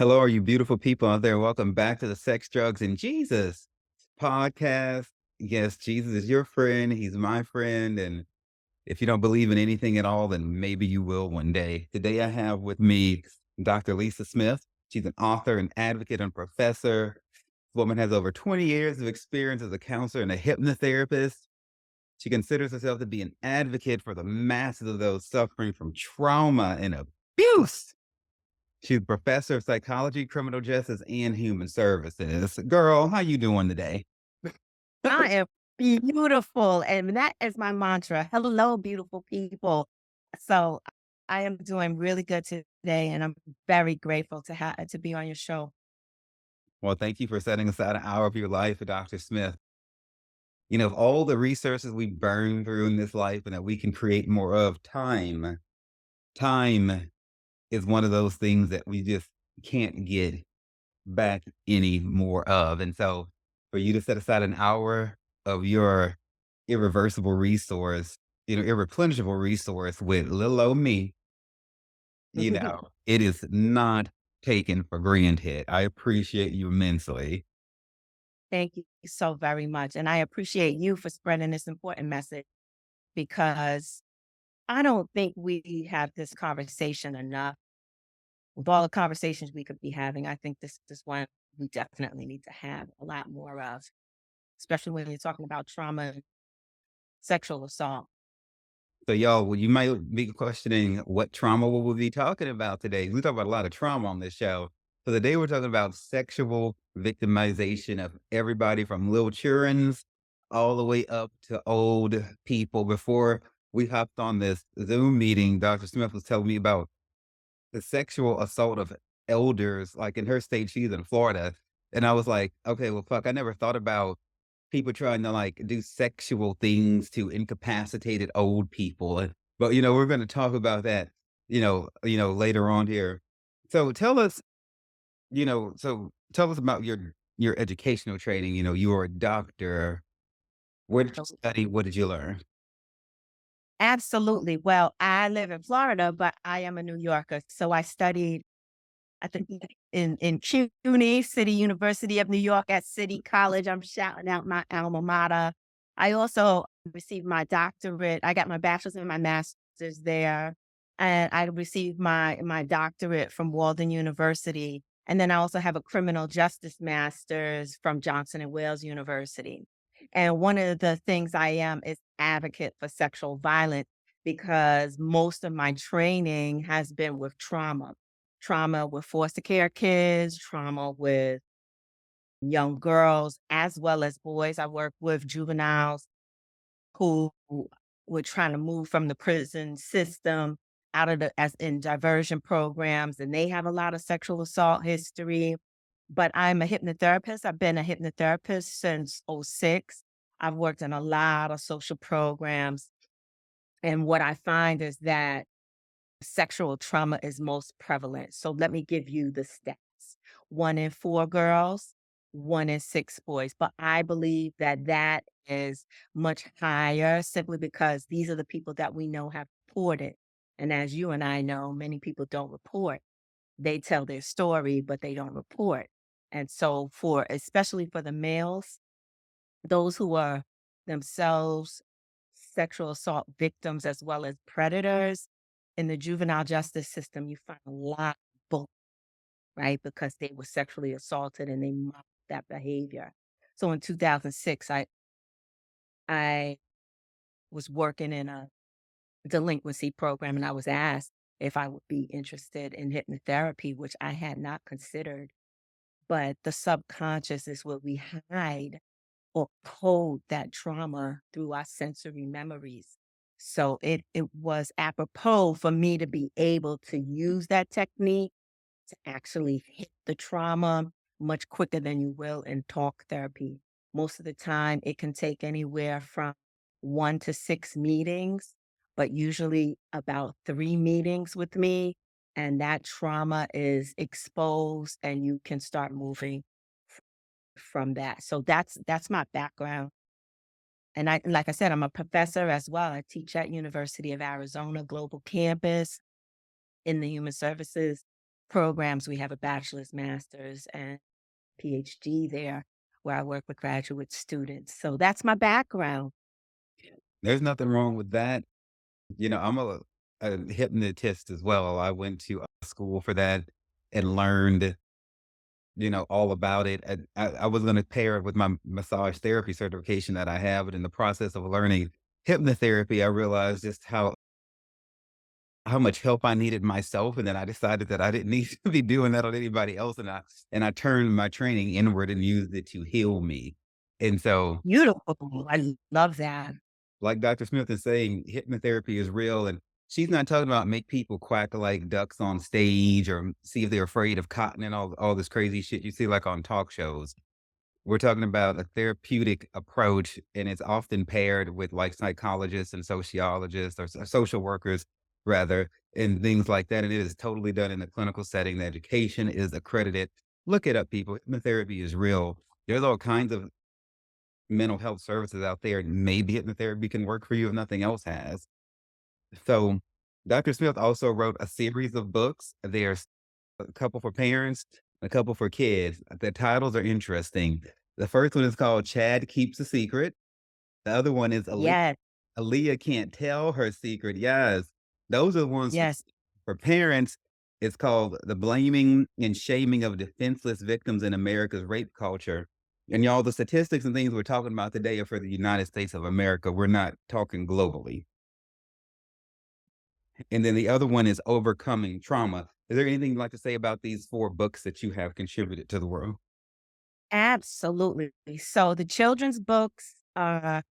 Hello, are you beautiful people out there? Welcome back to the Sex, Drugs, and Jesus podcast. Yes, Jesus is your friend. He's my friend. And if you don't believe in anything at all, then maybe you will one day. Today, I have with me Dr. Lisa Smith. She's an author, an advocate, and professor. This woman has over 20 years of experience as a counselor and a hypnotherapist. She considers herself to be an advocate for the masses of those suffering from trauma and abuse. She's a professor of psychology, criminal justice, and human services. Girl, how you doing today? I am beautiful, and that is my mantra. Hello, beautiful people. So I am doing really good today, and I'm very grateful to be on your show. Well, thank you for setting aside an hour of your life for Dr. Smith. You know, of all the resources we burn through in this life and that we can create more of, time is one of those things that we just can't get back any more of. And so for you to set aside an hour of your irreversible resource, irreplenishable resource with little old me, it is not taken for granted. I appreciate you immensely. Thank you so very much. And I appreciate you for spreading this important message because I don't think we have this conversation enough. With all the conversations we could be having, I think this is one we definitely need to have a lot more of, especially when you're talking about trauma and sexual assault. So, y'all, well, you might be questioning what trauma will we be talking about today. We talk about a lot of trauma on this show. So today we're talking about sexual victimization of everybody from little childrens all the way up to old people. Before we hopped on this Zoom meeting, Dr. Smith was telling me about the sexual assault of elders. Like in her state, she's in Florida. And I was like, okay, well, fuck, I never thought about people trying to like do sexual things to incapacitated old people. But we're going to talk about that, later on here. So tell us about your educational training. You are a doctor. Where did you study? What did you learn? Absolutely. Well, I live in Florida, but I am a New Yorker. So I studied at the in CUNY, City University of New York at City College. I'm shouting out my alma mater. I also received my doctorate. I got my bachelor's and my master's there. And I received my doctorate from Walden University. And then I also have a criminal justice master's from Johnson and Wales University. And one of the things I am is advocate for sexual violence because most of my training has been with trauma with foster care kids, trauma with young girls, as well as boys. I work with juveniles who were trying to move from the prison system out of the as in diversion programs, and they have a lot of sexual assault history. But I'm a hypnotherapist. I've been a hypnotherapist since '06. I've worked in a lot of social programs. And what I find is that sexual trauma is most prevalent. So let me give you the stats. 1 in 4 girls, 1 in 6 boys. But I believe that that is much higher simply because these are the people that we know have reported. And as you and I know, many people don't report. They tell their story, but they don't report. And so especially for the males, those who are themselves sexual assault victims as well as predators in the juvenile justice system, you find a lot of both, right? Because they were sexually assaulted and they mocked that behavior. So in 2006, I was working in a delinquency program and I was asked if I would be interested in hypnotherapy, which I had not considered. But the subconscious is what we hide or code that trauma through our sensory memories. So it was apropos for me to be able to use that technique to actually hit the trauma much quicker than you will in talk therapy. Most of the time, it can take anywhere from 1 to 6 meetings, but usually about 3 meetings with me. And that trauma is exposed and you can start moving from that. So that's my background. And like I said, I'm a professor as well. I teach at University of Arizona Global Campus in the human services programs. We have a bachelor's, master's, and PhD there where I work with graduate students. So that's my background. There's nothing wrong with that. I'm a hypnotist as well. I went to school for that and learned, all about it. And I was going to pair it with my massage therapy certification that I have, but in the process of learning hypnotherapy, I realized just how much help I needed myself, and then I decided that I didn't need to be doing that on anybody else, and I turned my training inward and used it to heal me. And so, Beautiful. I love that. like Dr. Smith is saying, hypnotherapy is real, and she's not talking about make people quack like ducks on stage or see if they're afraid of cotton and all this crazy shit you see like on talk shows. We're talking about a therapeutic approach, and it's often paired with like psychologists and sociologists or social workers, rather, and things like that. And it is totally done in a clinical setting. The education is accredited. Look it up, people. Hypnotherapy is real. There's all kinds of mental health services out there. Maybe hypnotherapy can work for you if nothing else has. So, Dr. Smith also wrote a series of books. There's a couple for parents, a couple for kids. The titles are interesting. The first one is called Chad Keeps a Secret. The other one is Yes, Aaliyah Can't Tell Her Secret. Yes. Those are the ones yes, for parents. It's called The Blaming and Shaming of Defenseless Victims in America's Rape Culture. And y'all, the statistics and things we're talking about today are for the United States of America. We're not talking globally. And then the other one is Overcoming Trauma. Is there anything you'd like to say about these 4 books that you have contributed to the world? absolutely. So the children's books are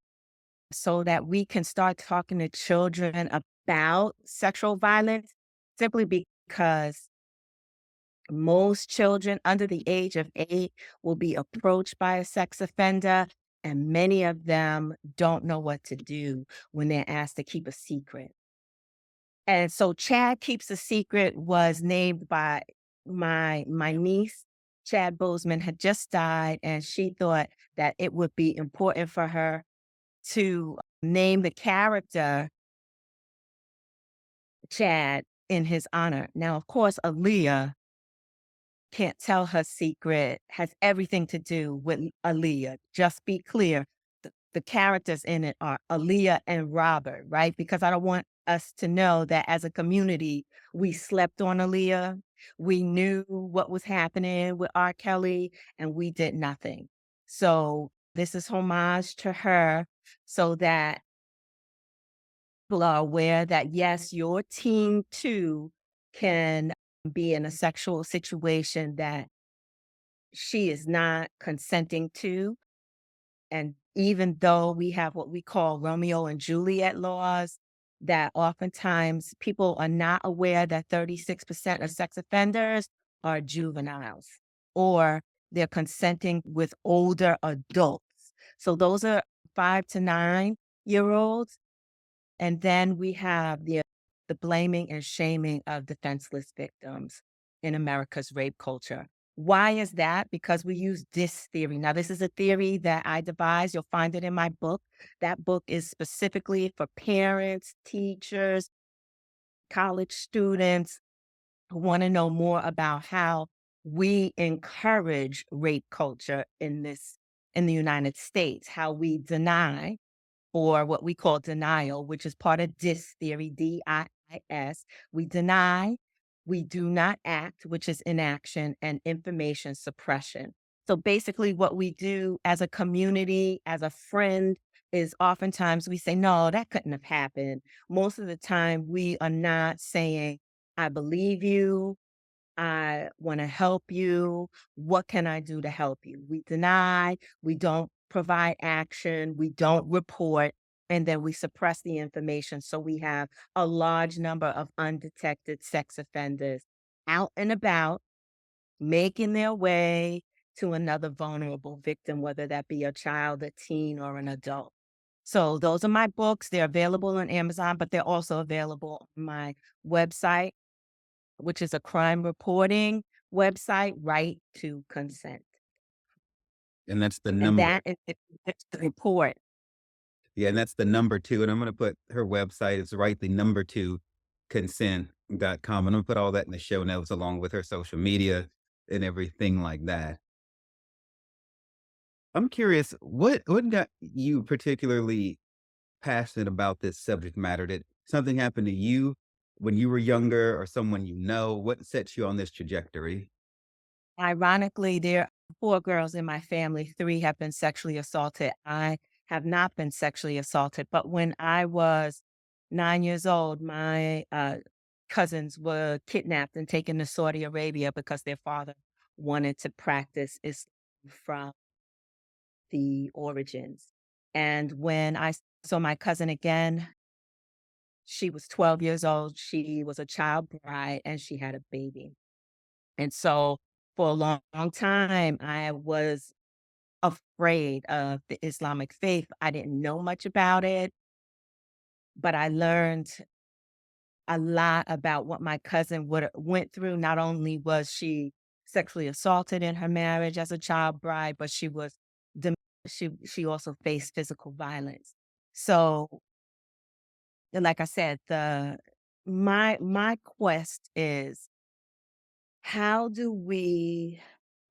so that we can start talking to children about sexual violence simply because most children under the age of 8 will be approached by a sex offender, and many of them don't know what to do when they're asked to keep a secret. And so Chad Keeps a Secret was named by my niece. Chad Bozeman had just died, and she thought that it would be important for her to name the character Chad in his honor. Now, of course, Aaliyah can't tell her secret has everything to do with Aaliyah. Just be clear. The characters in it are Aaliyah and Robert, right? Because I don't want us to know that as a community, we slept on Aaliyah. We knew what was happening with R. Kelly and we did nothing. So this is homage to her so that people are aware that yes, your teen too can be in a sexual situation that she is not consenting to. And even though we have what we call Romeo and Juliet laws, that oftentimes people are not aware that 36% of sex offenders are juveniles or they're consenting with older adults. So those are 5 to 9 year olds. And then we have the blaming and shaming of defenseless victims in America's rape culture. Why is that? Because we use this theory. Now, this is a theory that I devised. You'll find it in my book. That book is specifically for parents, teachers, college students who want to know more about how we encourage rape culture in the United States, how we deny or what we call denial, which is part of DIS theory, DIIS. We deny, we do not act, which is inaction, and information suppression. So basically, what we do as a community, as a friend, is oftentimes we say, no, that couldn't have happened. Most of the time, we are not saying, I believe you. I want to help you. What can I do to help you? We deny, we don't provide action, we don't report, and then we suppress the information. So we have a large number of undetected sex offenders out and about, making their way to another vulnerable victim, whether that be a child, a teen, or an adult. So those are my books. They're available on Amazon, but they're also available on my website, which is a crime reporting website, Right to Consent. And that's the And number. that is it's the report. Yeah, and that's the number 2, and I'm gonna put her website, it's right, the number 2, consent. Com. I'm gonna put all that in the show notes along with her social media and everything like that. I'm curious, what got you particularly passionate about this subject matter? Did something happen to you when you were younger or someone you know? What sets you on this trajectory? Ironically, there are 4 girls in my family, 3 have been sexually assaulted. I have not been sexually assaulted, but when I was 9 years old, my, cousins were kidnapped and taken to Saudi Arabia because their father wanted to practice Islam from the origins. And when I saw my cousin again, she was 12 years old, she was a child bride, and she had a baby. And so for a long time, I was afraid of the Islamic faith. I didn't know much about it, but I learned a lot about what my cousin would went through. Not only was she sexually assaulted in her marriage as a child bride, but she was dom- she also faced physical violence. So, and like I said, the my quest is how do we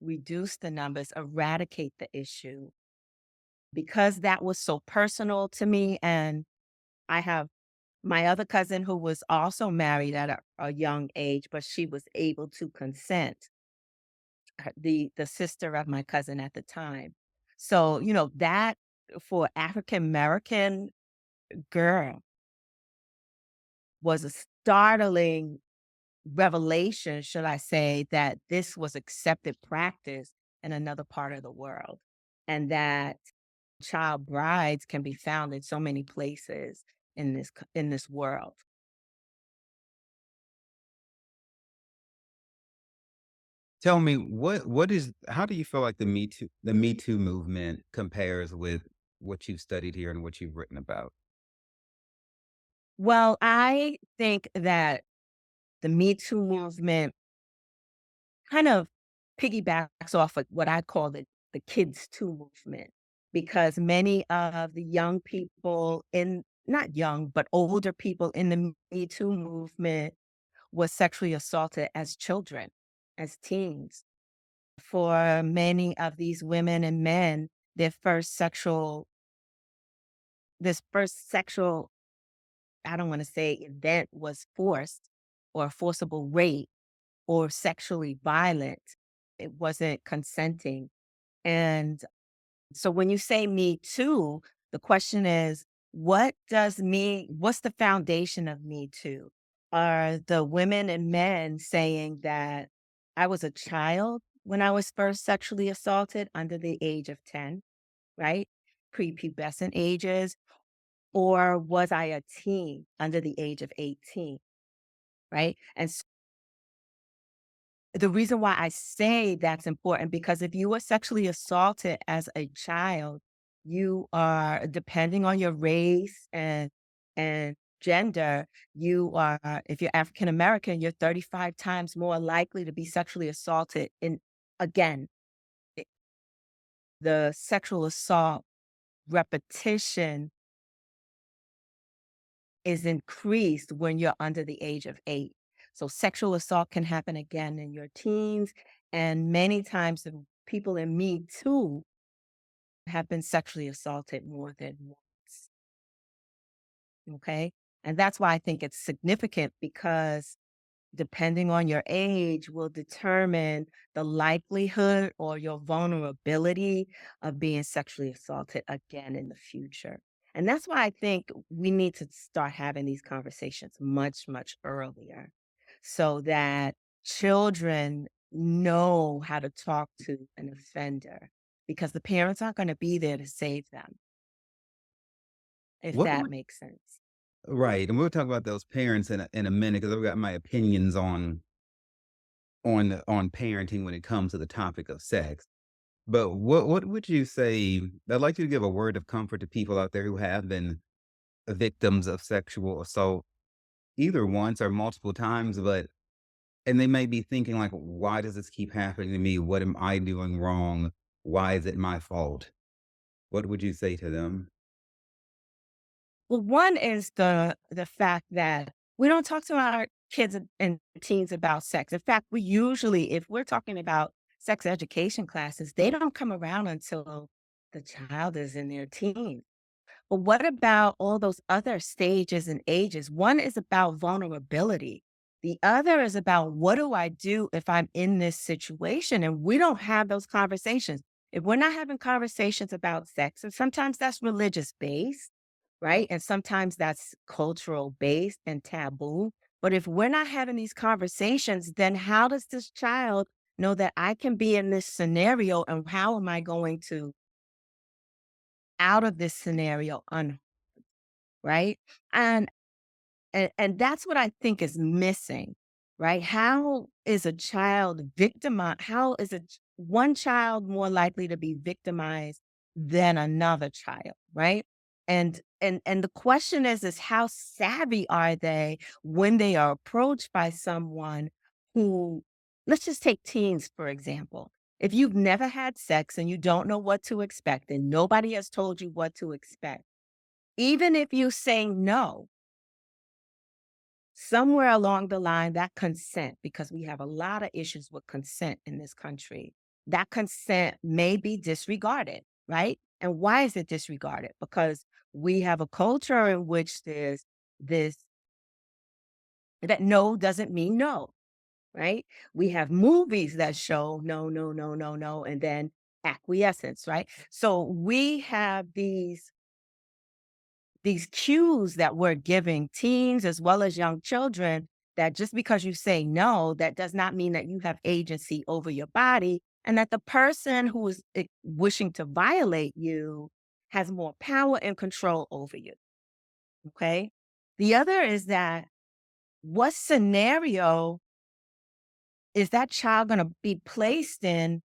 reduce the numbers, eradicate the issue? Because that was so personal to me, and I have my other cousin who was also married at a young age, but she was able to consent, the sister of my cousin at the time. So, that for African American girl was a startling revelation, should I say, that this was accepted practice in another part of the world, and that child brides can be found in so many places in this world. Tell me what is how do you feel like the Me Too movement compares with what you've studied here and what you've written about? Well, I think that the Me Too movement kind of piggybacks off of what I call the Kids Too movement, because many of the young people in not young, but older people in the Me Too movement was sexually assaulted as children, as teens. For many of these women and men, their first sexual this first sexual, I don't wanna say event, was forced or forcible rape or sexually violent. It wasn't consenting. And so when you say "Me Too," the question is, what's the foundation of Me Too? Are the women and men saying that I was a child when I was first sexually assaulted under the age of 10, right? Prepubescent ages, or was I a teen under the age of 18, right? And the reason why I say that's important, because if you were sexually assaulted as a child, you are, depending on your race and gender, you are, if you're African American, you're 35 times more likely to be sexually assaulted in, again, i- the sexual assault repetition is increased when you're under the age of 8. So sexual assault can happen again in your teens, and many times the people in Me Too have been sexually assaulted more than once, okay? And that's why I think it's significant, because depending on your age will determine the likelihood or your vulnerability of being sexually assaulted again in the future. And that's why I think we need to start having these conversations much, much earlier so that children know how to talk to an offender, because the parents aren't going to be there to save them, if What that would makes sense. Right, and we'll talk about those parents in a minute because I've got my opinions on parenting when it comes to the topic of sex. But what would you say I'd like you to give a word of comfort to people out there who have been victims of sexual assault either once or multiple times, but and they may be thinking like, "Why does this keep happening to me? What am I doing wrong? Why is it my fault?" What would you say to them? Well, one is the fact that we don't talk to our kids and teens about sex. In fact, we usually, if we're talking about sex education classes, they don't come around until the child is in their teens. But what about all those other stages and ages? One is about vulnerability. The other is about what do I do if I'm in this situation? And we don't have those conversations. If we're not having conversations about sex, and sometimes that's religious based, right? And sometimes that's cultural based and taboo. But if we're not having these conversations, then how does this child know that I can be in this scenario and how am I going to out of this scenario right? And and that's what I think is missing, right? How is a child victimized? How is one child more likely to be victimized than another child, right? And the question is how savvy are they when they are approached by someone who, let's just take teens, for example. If you've never had sex and you don't know what to expect and nobody has told you what to expect, even if you say no, somewhere along the line, that consent, because we have a lot of issues with consent in this country, that consent may be disregarded, right? And why is it disregarded? Because we have a culture in which there's this that no doesn't mean no, right? We have movies that show no, no, no, no, no, and then acquiescence, right? So we have these cues that we're giving teens as well as young children that just because you say no, that does not mean that you have agency over your body and that the person who is wishing to violate you has more power and control over you. Okay. The other is that what scenario is that child going to be placed in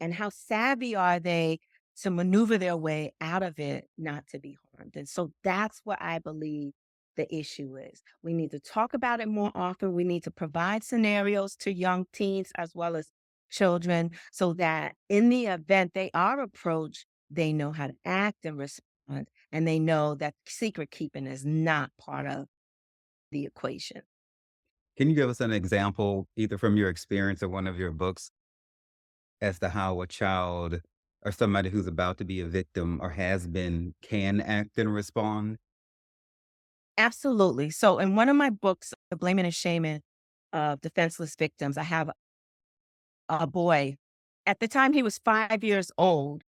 and how savvy are they to maneuver their way out of it not to be harmed? And so that's what I believe the issue is. We need to talk about it more often. We need to provide scenarios to young teens as well as children so that in the event they are approached, they know how to act and respond. And they know that secret keeping is not part of the equation. Can you give us an example, either from your experience or one of your books, as to how a child or somebody who's about to be a victim or has been can act and respond? Absolutely. So in one of my books, The Blaming and Shaming of Defenseless Victims, I have a boy. At the time he was 5 years old,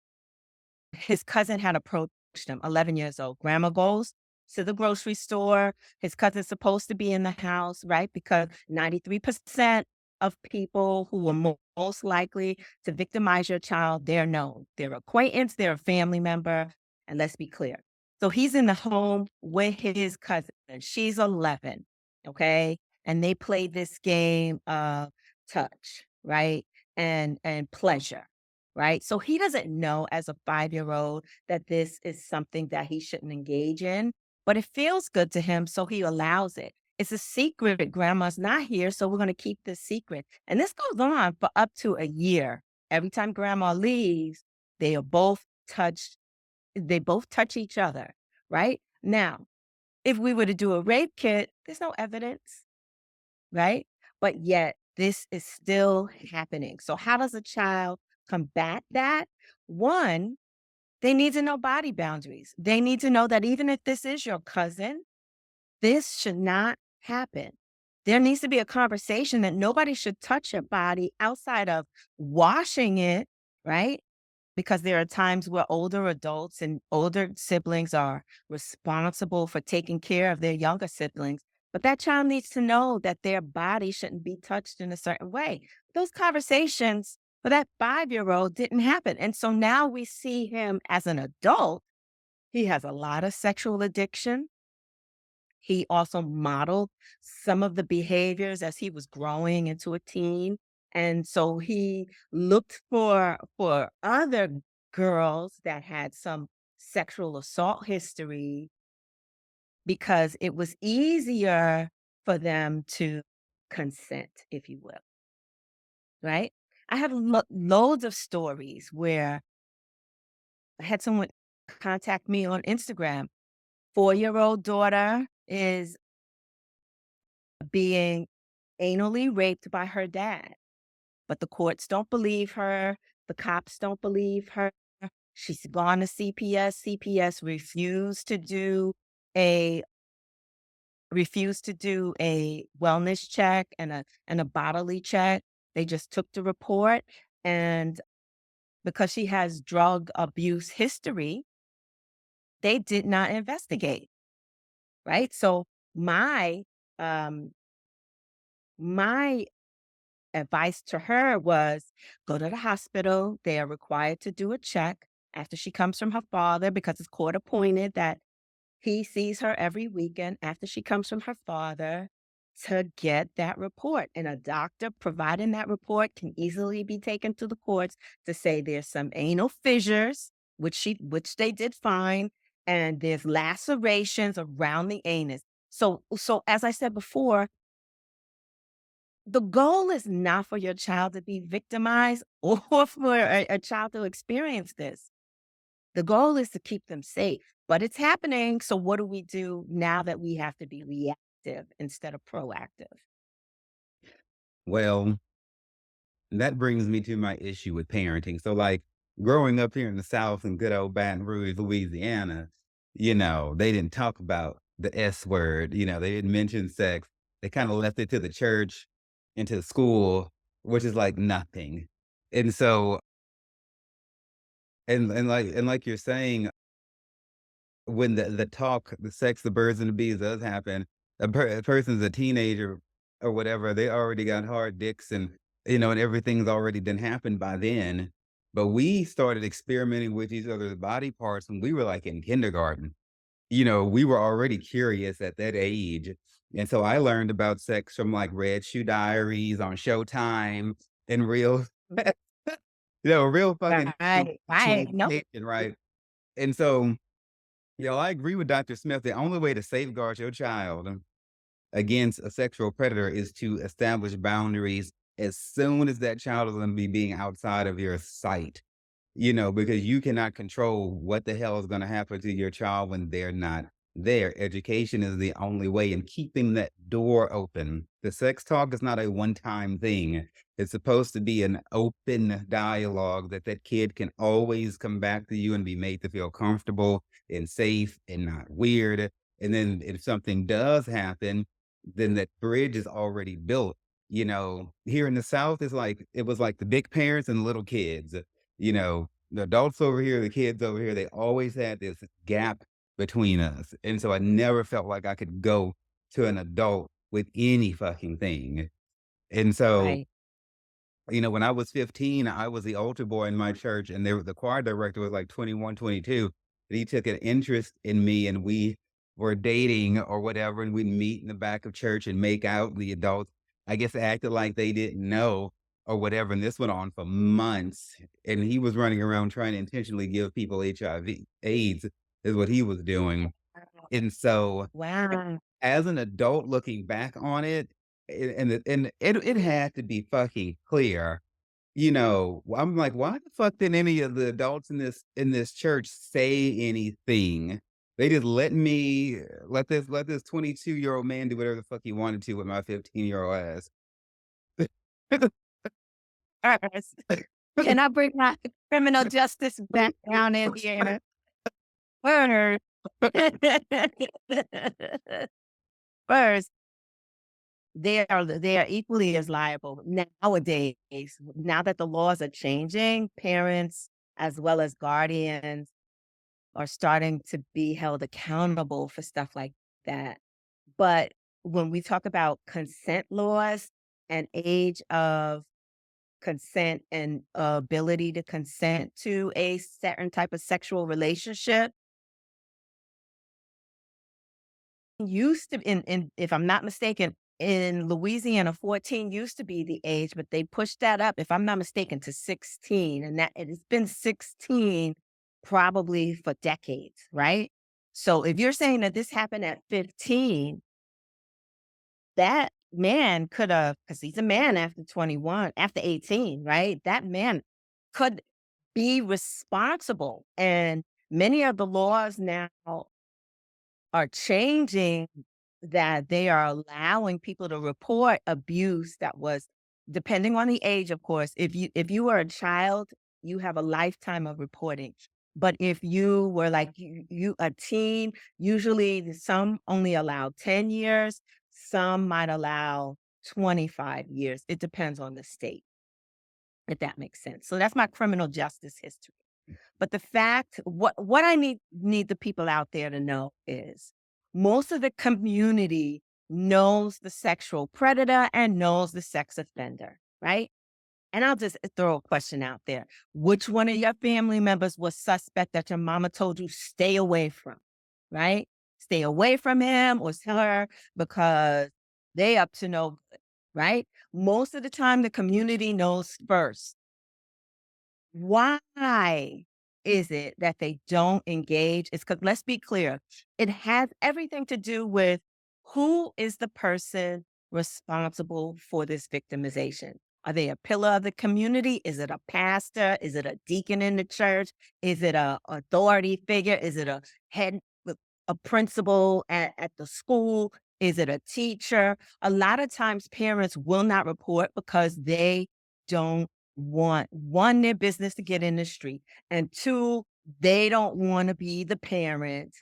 his cousin had approached him, 11 years old. Grandma goes to the grocery store. His cousin's supposed to be in the house, right? Because 93% of people who are most likely to victimize your child, they're known. They're acquaintance, they're a family member. And let's be clear. So he's in the home with his cousin. She's 11. Okay. And they play this game of touch, right? And pleasure, right? So he doesn't know as a 5-year-old that this is something that he shouldn't engage in, but it feels good to him, so he allows it. It's a secret. Grandma's not here, so we're going to keep this secret. And this goes on for up to a year. Every time grandma leaves, they are both touched. They both touch each other, right? Now, if we were to do a rape kit, there's no evidence, right? But yet this is still happening. So how does a child combat that? One, they need to know body boundaries. They need to know that even if this is your cousin, this should not happen. There needs to be a conversation that nobody should touch your body outside of washing it, right? Because there are times where older adults and older siblings are responsible for taking care of their younger siblings. But that child needs to know that their body shouldn't be touched in a certain way. Those conversations for that 5-year-old didn't happen. And so now we see him as an adult. He has a lot of sexual addiction. He also modeled some of the behaviors as he was growing into a teen. And so he looked for other girls that had some sexual assault history because it was easier for them to consent, if you will, right? I have loads of stories where I had someone contact me on Instagram. 4-year-old daughter is being anally raped by her dad. But the courts don't believe her. The cops don't believe her. She's gone to CPS. CPS a refused to do a wellness check and a bodily check. They just took the report, and because she has drug abuse history, they did not investigate, right? So my um my advice to her was go to the hospital. They are required to do a check after she comes from her father because it's court appointed that he sees her every weekend after she comes from her father to get that report. And a doctor providing that report can easily be taken to the courts to say there's some anal fissures, which they did find, and there's lacerations around the anus. So as I said before, the goal is not for your child to be victimized or for a child to experience this. The goal is to keep them safe, but it's happening. So what do we do now that we have to be reactive instead of proactive? Well, that brings me to my issue with parenting. So, like, growing up here in the South in good old Baton Rouge, Louisiana, they didn't talk about the S word, they didn't mention sex. They kind of left it to the church and to school, which is like nothing. And so, and like you're saying, when the talk, the sex, the birds and the bees does happen, a person's a teenager or whatever, they already got hard dicks and everything's already done happened by then. But we started experimenting with each other's body parts when we were like in kindergarten. We were already curious at that age. And so I learned about sex from like Red Shoe Diaries on Showtime and real, real fucking Right, sexual right. No, education, right? And so I agree with Dr. Smith. The only way to safeguard your child against a sexual predator is to establish boundaries as soon as that child is going to be being outside of your sight. Because you cannot control what the hell is going to happen to your child when they're not there. Education is the only way, and keeping that door open. The sex talk is not a one time thing. It's supposed to be an open dialogue that kid can always come back to you and be made to feel comfortable and safe and not weird. And then if something does happen, then that bridge is already built. Here in the South, it was like the big parents and the little kids. The adults over here, the kids over here, they always had this gap between us. And so I never felt like I could go to an adult with any fucking thing. And so, right. when I was 15, I was the altar boy in my church, and the choir director was like 21, 22. And he took an interest in me, and we were dating or whatever, and we'd meet in the back of church and make out. The adults, I guess, acted like they didn't know or whatever. And this went on for months. And he was running around trying to intentionally give people HIV, AIDS, is what he was doing. And so, Wow. as an adult looking back on it, and it had to be fucking clear. I'm like, why the fuck didn't any of the adults in this church say anything? They just let this 22-year-old man do whatever the fuck he wanted to with my 15-year-old ass. First, can I bring my criminal justice background in here? First, first, they are equally as liable nowadays. Now that the laws are changing, parents as well as guardians are starting to be held accountable for stuff like that. But when we talk about consent laws and age of consent and ability to consent to a certain type of sexual relationship, used to in if I'm not mistaken, in Louisiana, 14 used to be the age, but they pushed that up, if I'm not mistaken, to 16, and that it has been 16 probably for decades, right? So if you're saying that this happened at 15, that man could have, because he's a man after 21, after 18, right? That man could be responsible. And many of the laws now are changing that they are allowing people to report abuse that was depending on the age, of course. If you were a child, you have a lifetime of reporting. But if you were like you a teen, usually some only allow 10 years, some might allow 25 years. It depends on the state, if that makes sense. So that's my criminal justice history. But the fact what I need the people out there to know is most of the community knows the sexual predator and knows the sex offender, right? And I'll just throw a question out there. Which one of your family members was suspect that your mama told you stay away from, right? Stay away from him or her because they up to no good, right? Most of the time the community knows first. Why is it that they don't engage? It's because let's be clear, it has everything to do with who is the person responsible for this victimization. Are they a pillar of the community? Is it a pastor? Is it a deacon in the church? Is it a authority figure? Is it a head, a principal at the school? Is it a teacher? A lot of times parents will not report because they don't want one, their business to get in the street, and two, they don't want to be the parent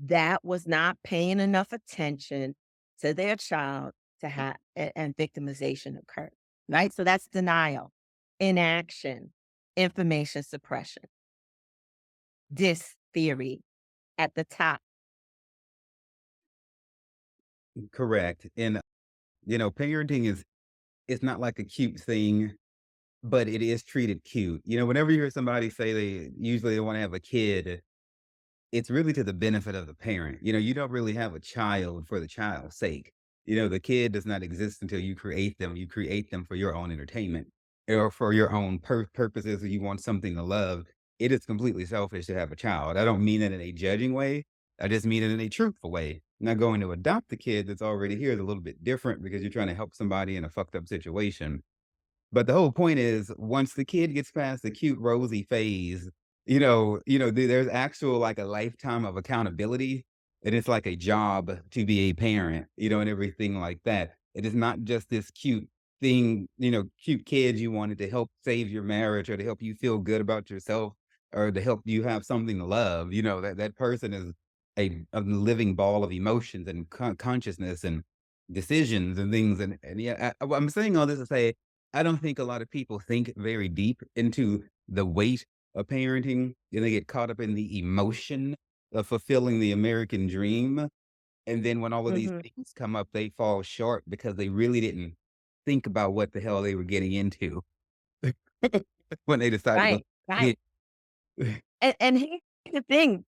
that was not paying enough attention to their child to have and victimization occur. Right. So that's denial, inaction, information suppression, this theory at the top. Correct. And, parenting is it's not like a cute thing, but it is treated cute. Whenever you hear somebody say they want to have a kid, it's really to the benefit of the parent. You don't really have a child for the child's sake. The kid does not exist until you create them. You create them for your own entertainment or for your own purposes, or you want something to love. It is completely selfish to have a child. I don't mean it in a judging way. I just mean it in a truthful way. Not going to adopt the kid that's already here is a little bit different because you're trying to help somebody in a fucked up situation. But the whole point is once the kid gets past the cute rosy phase, there's actual like a lifetime of accountability, and it's like a job to be a parent, and everything like that. It is not just this cute thing, cute kids you wanted to help save your marriage or to help you feel good about yourself or to help you have something to love. That person is a living ball of emotions and consciousness and decisions and things. And yeah, I'm saying all this to say I don't think a lot of people think very deep into the weight of parenting, and they get caught up in the emotion of fulfilling the American dream. And then when all of these Mhm. things come up, they fall short because they really didn't think about what the hell they were getting into when they decided to go. Right, right. Yeah. And here's the thing,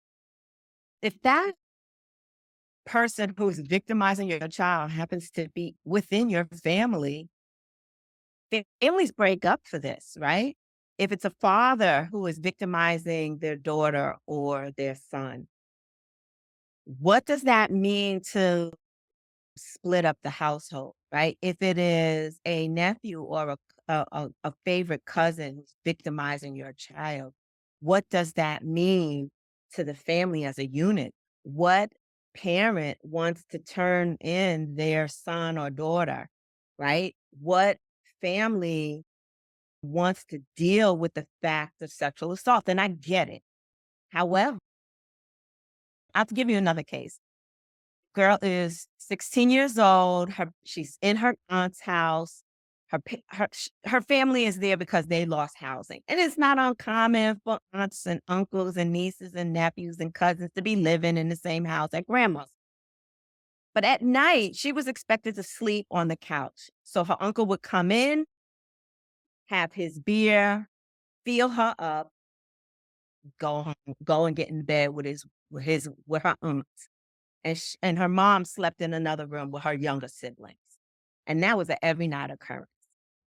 if that person who's victimizing your child happens to be within your family, families break up for this, right? If it's a father who is victimizing their daughter or their son, what does that mean to split up the household, right? If it is a nephew or a favorite cousin who's victimizing your child, what does that mean to the family as a unit? What parent wants to turn in their son or daughter, right? What family wants to deal with the fact of sexual assault? And I get it. However, I'll give you another case. Girl is 16 years old. She's in her aunt's house. Her family is there because they lost housing. And it's not uncommon for aunts and uncles and nieces and nephews and cousins to be living in the same house at grandma's. But at night, she was expected to sleep on the couch. So her uncle would come in, have his beer, feel her up, go home, go and get in bed with her aunt. And her mom slept in another room with her younger siblings, and that was a every night occurrence.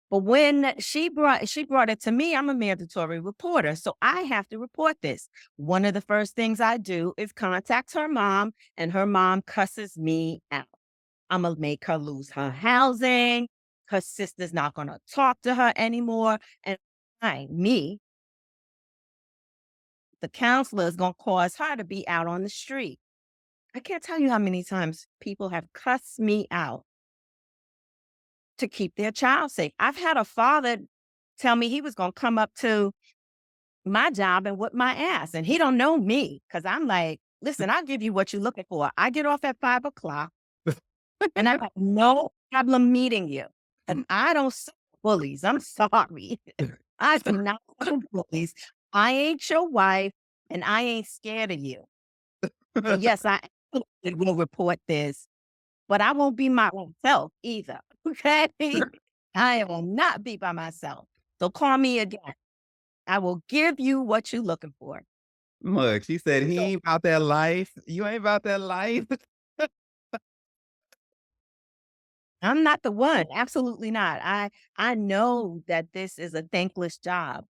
But when she brought it to me, I'm a mandatory reporter, so I have to report this. One of the first things I do is contact her mom, and her mom cusses me out. Imma make her lose her housing, her sister's not gonna talk to her anymore, and me, the counselor, is gonna cause her to be out on the street. I can't tell you how many times people have cussed me out to keep their child safe. I've had a father tell me he was gonna come up to my job and whip my ass, and he don't know me because 'cause I'm like, "Listen, I'll give you what you're looking for. I get off at 5 o'clock, and I have no problem meeting you, and I don't suck bullies. I'm sorry. I do not suck bullies. I ain't your wife, and I ain't scared of you. And yes, I will report this, but I won't be my own self either, okay? I will not be by myself. So call me again. I will give you what you're looking for." Look, she said, "He So ain't about that life. You ain't about that life." I'm not the one. Absolutely not. I know that this is a thankless job,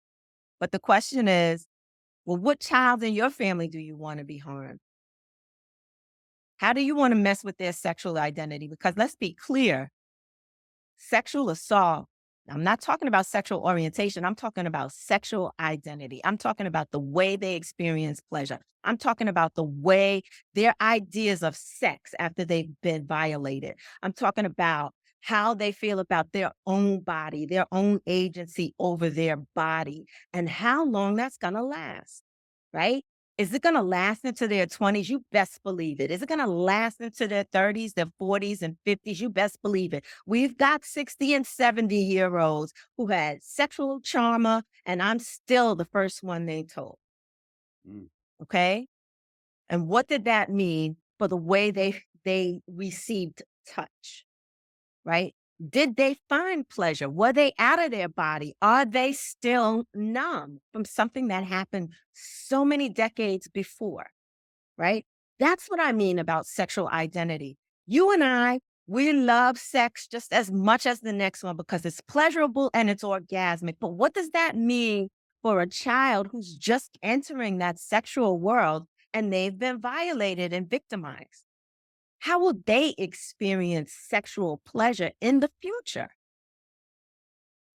but the question is, well, what child in your family do you want to be harmed? How do you want to mess with their sexual identity? Because let's be clear, sexual assault, I'm not talking about sexual orientation. I'm talking about sexual identity. I'm talking about the way they experience pleasure. I'm talking about the way their ideas of sex after they've been violated. I'm talking about how they feel about their own body, their own agency over their body, and how long that's going to last, right? Is it going to last into their 20s? You best believe it. Is it going to last into their 30s, their 40s, and 50s? You best believe it. We've got 60 and 70-year-olds who had sexual trauma, and I'm still the first one they told. Mm. Okay. And what did that mean for the way they received touch? Right? Did they find pleasure? Were they out of their body? Are they still numb from something that happened so many decades before? Right? That's what I mean about sexual identity. You and I, we love sex just as much as the next one because it's pleasurable and it's orgasmic. But what does that mean for a child who's just entering that sexual world and they've been violated and victimized? How will they experience sexual pleasure in the future?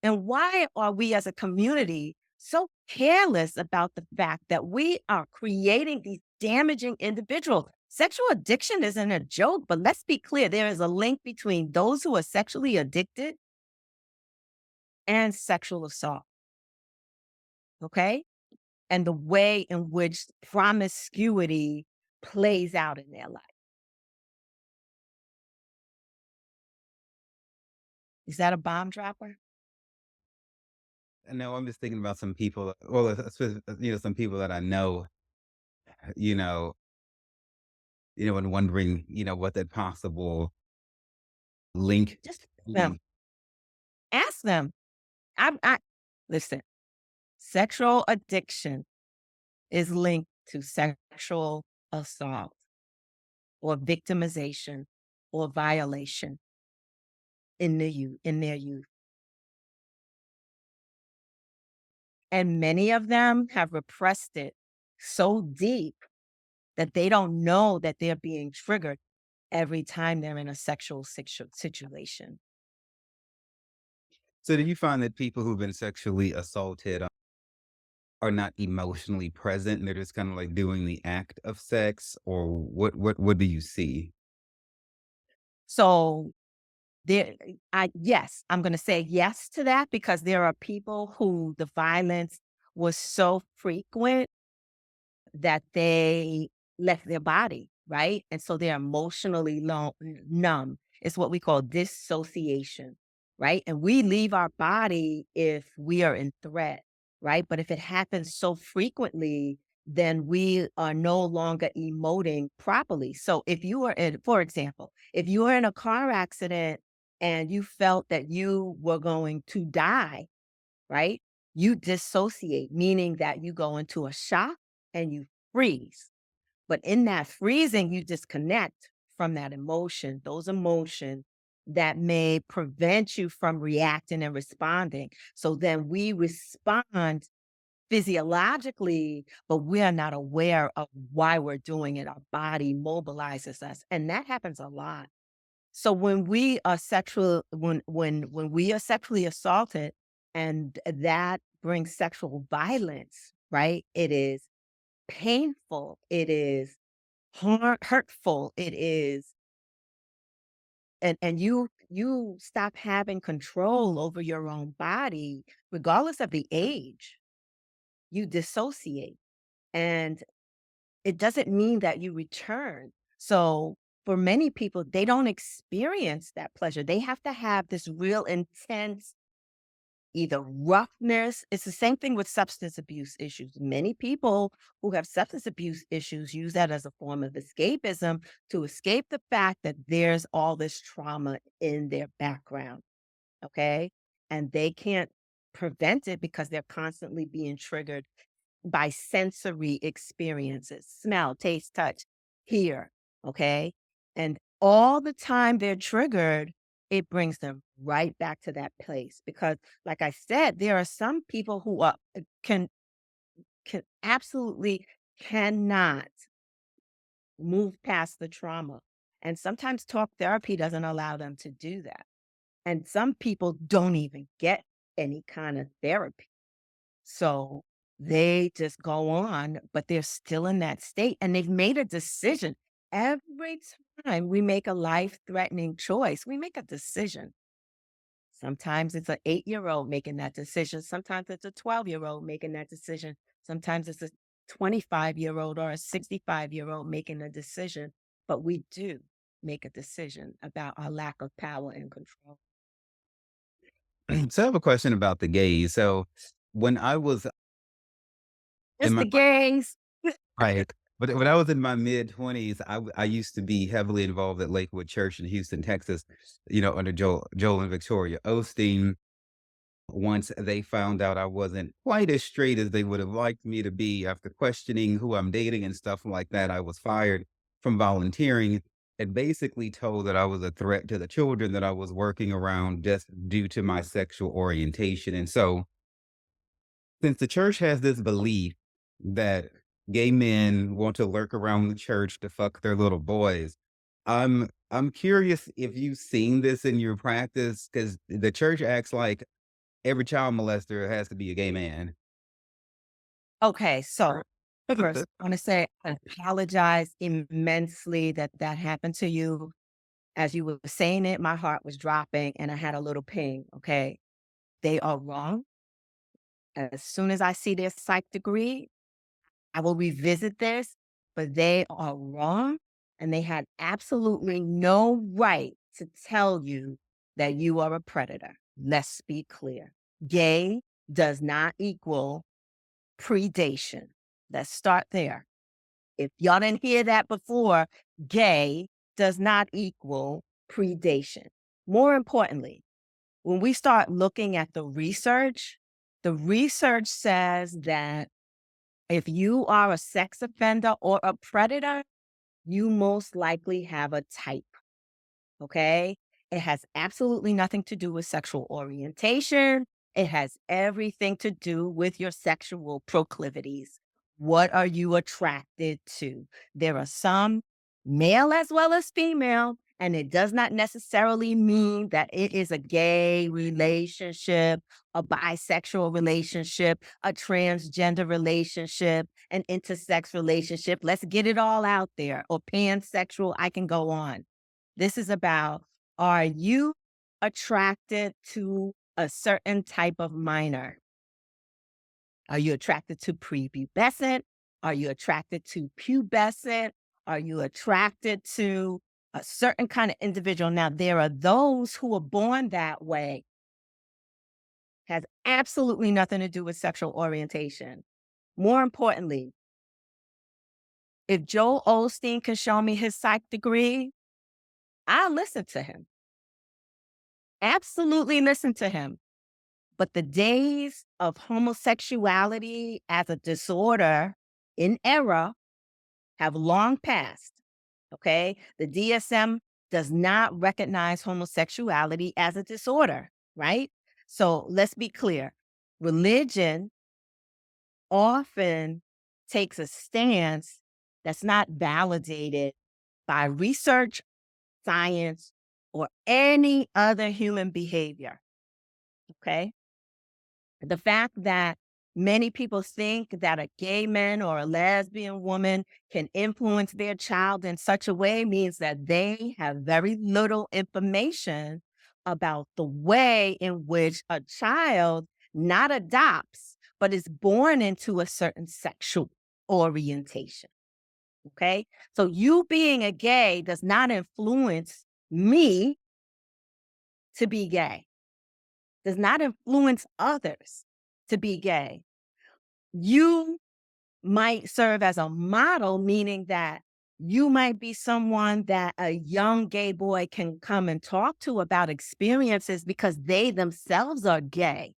And why are we as a community so careless about the fact that we are creating these damaging individuals? Sexual addiction isn't a joke, but let's be clear there is a link between those who are sexually addicted and sexual assault, okay? And the way in which promiscuity plays out in their life. Is that a bomb dropper? And now I'm just thinking about some people, well, some people that I know, you know, and wondering, what that possible link Just them. be. Ask them. I listen. Sexual addiction is linked to sexual assault or victimization or violation in their youth. And many of them have repressed it so deep that they don't know that they're being triggered every time they're in a sexual situation. So do you find that people who've been sexually assaulted are not emotionally present and they're just kind of like doing the act of sex, or what do you see? So there I yes, I'm gonna say yes to that because there are people who the violence was so frequent that they left their body, right? And so they're emotionally numb. It's what we call dissociation, right? And we leave our body if we are in threat, right? But if it happens so frequently, then we are no longer emoting properly. So if you are in, for example, if you were in a car accident and you felt that you were going to die, right? You dissociate, meaning that you go into a shock and you freeze. But in that freezing, you disconnect from that emotion, those emotions that may prevent you from reacting and responding. So then we respond physiologically, but we're not aware of why we're doing it. Our body mobilizes us. And that happens a lot. So when we are when we are sexually assaulted and that brings sexual violence, right? It is painful. It is hurtful it is, and you stop having control over your own body, regardless of the age, you dissociate. And it doesn't mean that you return. So for many people, they don't experience that pleasure. They have to have this real intense, either roughness. It's the same thing with substance abuse issues. Many people who have substance abuse issues use that as a form of escapism to escape the fact that there's all this trauma in their background. Okay. And they can't prevent it because they're constantly being triggered by sensory experiences, smell, taste, touch, hear, okay? And all the time they're triggered, it brings them right back to that place because like I said, there are some people who are can absolutely cannot move past the trauma. And sometimes talk therapy doesn't allow them to do that. And some people don't even get any kind of therapy. So they just go on, but they're still in that state and they've made a decision. Every time we make a life-threatening choice, we make a decision. Sometimes it's an 8-year-old making that decision. Sometimes it's a 12-year-old making that decision. Sometimes it's a 25-year-old or a 65-year-old making a decision. But we do make a decision about our lack of power and control. So I have a question about the gays. So when I was in It's my the gays. right, but when I was in my mid-20s, I used to be heavily involved at Lakewood Church in Houston, Texas, under Joel and Victoria Osteen. Once they found out I wasn't quite as straight as they would have liked me to be after questioning who I'm dating and stuff like that, I was fired from volunteering and basically told that I was a threat to the children that I was working around just due to my sexual orientation. And so, since the church has this belief that gay men want to lurk around the church to fuck their little boys, I'm curious if you've seen this in your practice because the church acts like every child molester has to be a gay man. Okay, so first, I want to say I apologize immensely that that happened to you. As you were saying it, my heart was dropping and I had a little ping. Okay, they are wrong. As soon as I see their psych degree, I will revisit this, but they are wrong and they had absolutely no right to tell you that you are a predator. Let's be clear. Gay does not equal predation. Let's start there. If y'all didn't hear that before, gay does not equal predation. More importantly, when we start looking at the research says that if you are a sex offender or a predator, you most likely have a type. Okay. It has absolutely nothing to do with sexual orientation. It has everything to do with your sexual proclivities. What are you attracted to? There are some male as well as female, and it does not necessarily mean that it is a gay relationship, a bisexual relationship, a transgender relationship, an intersex relationship. Let's get it all out there, or pansexual. I can go on. This is about, are you attracted to a certain type of minor? Are you attracted to prepubescent? Are you attracted to pubescent? Are you attracted to a certain kind of individual? Now, there are those who are born that way, has absolutely nothing to do with sexual orientation. More importantly, if Joel Osteen can show me his psych degree, I'll listen to him. Absolutely listen to him. But the days of homosexuality as a disorder in error have long passed. Okay. The DSM does not recognize homosexuality as a disorder, right? So let's be clear. Religion often takes a stance that's not validated by research, science, or any other human behavior. Okay. The fact that many people think that a gay man or a lesbian woman can influence their child in such a way means that they have very little information about the way in which a child not adopts, but is born into a certain sexual orientation. Okay. So you being a gay does not influence me to be gay, does not influence others to be gay. You might serve as a model, meaning that you might be someone that a young gay boy can come and talk to about experiences because they themselves are gay.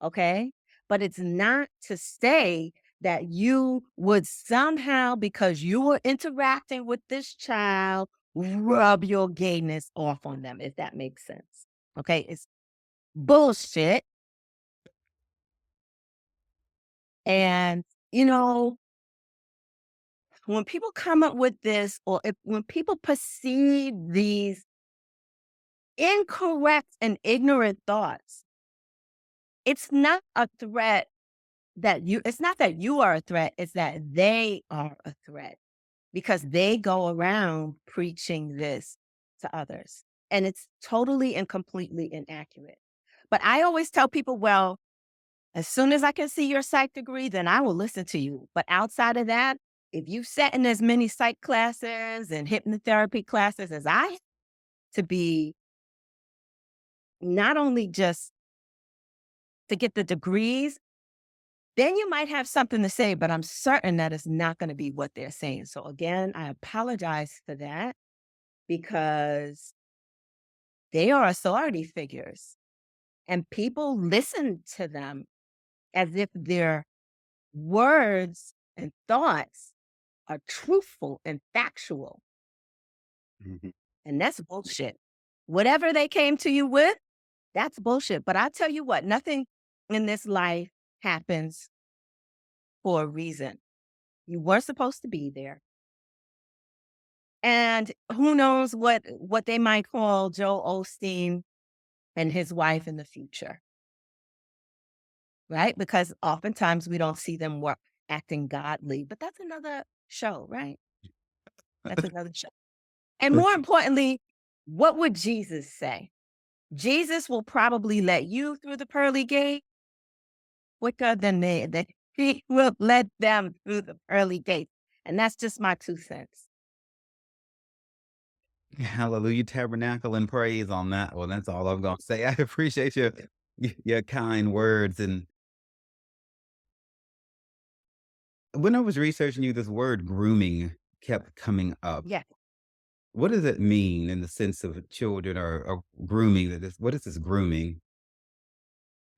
Okay. But it's not to say that you would somehow, because you were interacting with this child, rub your gayness off on them, if that makes sense. Okay. It's bullshit. And, you know, when people come up with this, or when people perceive these incorrect and ignorant thoughts, it's not a threat it's not that you are a threat, it's that they are a threat because they go around preaching this to others. And it's totally and completely inaccurate. But I always tell people, well, as soon as I can see your psych degree, then I will listen to you. But outside of that, if you've sat in as many psych classes and hypnotherapy classes as I have to be, not only just to get the degrees, then you might have something to say, but I'm certain that is not going to be what they're saying. So again, I apologize for that because they are authority figures and people listen to them as if their words and thoughts are truthful and factual. Mhm. And that's bullshit. Whatever they came to you with, that's bullshit. But I tell you what, nothing in this life happens for a reason. You weren't supposed to be there. And who knows what they might call Joe Osteen and his wife in the future, right? Because oftentimes we don't see them work acting godly, but that's another show, right? That's another show. And more importantly, what would Jesus say? Jesus will probably let you through the pearly gate quicker than that he will let them through the pearly gate. And that's just my 2 cents. Hallelujah, tabernacle and praise on that one. That's all I'm gonna say. I appreciate your kind words. And when I was researching you, this word grooming kept coming up. Yeah. What does it mean in the sense of children or grooming? What is this grooming?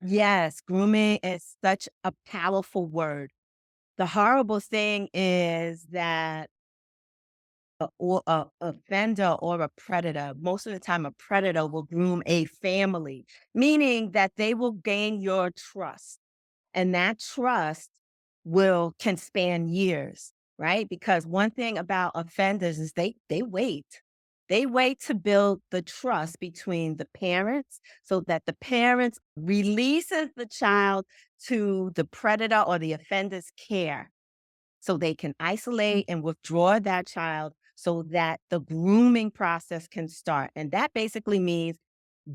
Yes. Grooming is such a powerful word. The horrible thing is that a offender or a predator, most of the time, a predator will groom a family, meaning that they will gain your trust. And that trust can span years, right? Because one thing about offenders is they wait. They wait to build the trust between the parents so that the parents releases the child to the predator or the offender's care so they can isolate and withdraw that child so that the grooming process can start. And that basically means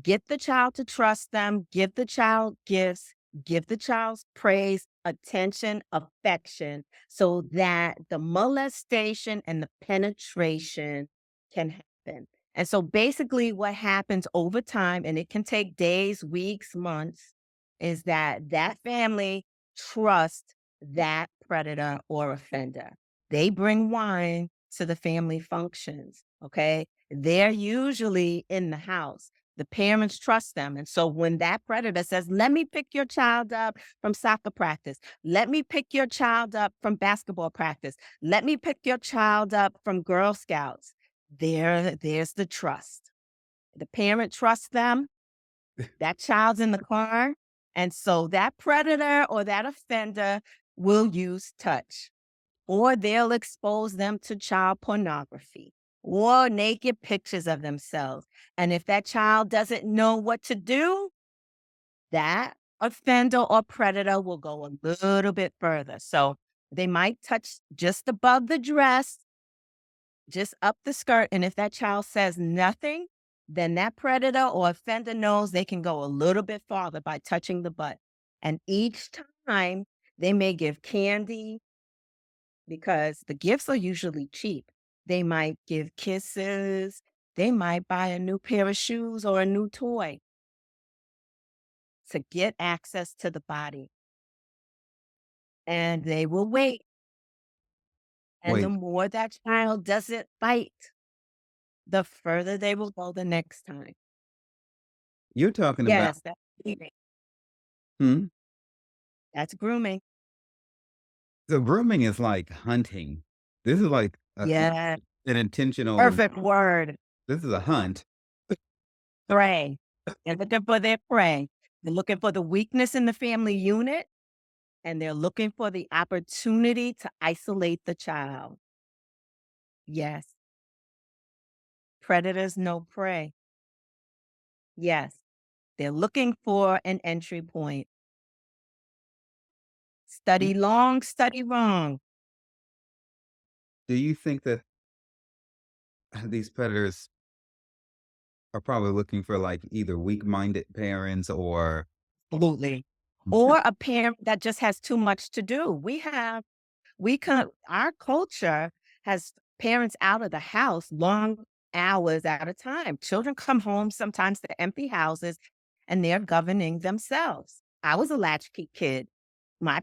get the child to trust them, give the child gifts, give the child praise, attention, affection, so that the molestation and the penetration can happen. And so basically, what happens over time, and it can take days, weeks, months, is that that family trusts that predator or offender. They bring wine to the family functions. Okay. They're usually in the house. The parents trust them. And so when that predator says, let me pick your child up from soccer practice, let me pick your child up from basketball practice, let me pick your child up from Girl Scouts, there's the trust. The parent trusts them, that child's in the car. And so that predator or that offender will use touch, or they'll expose them to child pornography or naked pictures of themselves. And if that child doesn't know what to do, that offender or predator will go a little bit further. So they might touch just above the dress, just up the skirt. And if that child says nothing, then that predator or offender knows they can go a little bit farther by touching the butt. And each time they may give candy because the gifts are usually cheap. They might give kisses. They might buy a new pair of shoes or a new toy to get access to the body. And they will wait. And the Wait, more that child doesn't bite, the further they will go the next time. you're talking about Yes, that's grooming. hmm? That's grooming. So grooming is like hunting. This is like Yeah, an intentional perfect word. this is a hunt. Prey. They're looking for their prey. They're looking for the weakness in the family unit, and they're looking for the opportunity to isolate the child. Yes, predators know prey. Yes, they're looking for an entry point. Do Study long, study wrong. do you think that these predators are probably looking for, like, either weak-minded parents or Absolutely. Or a parent that just has too much to do. We can our culture has parents out of the house long hours at a time. Children come home sometimes to empty houses and they're governing themselves. I was a latchkey kid. My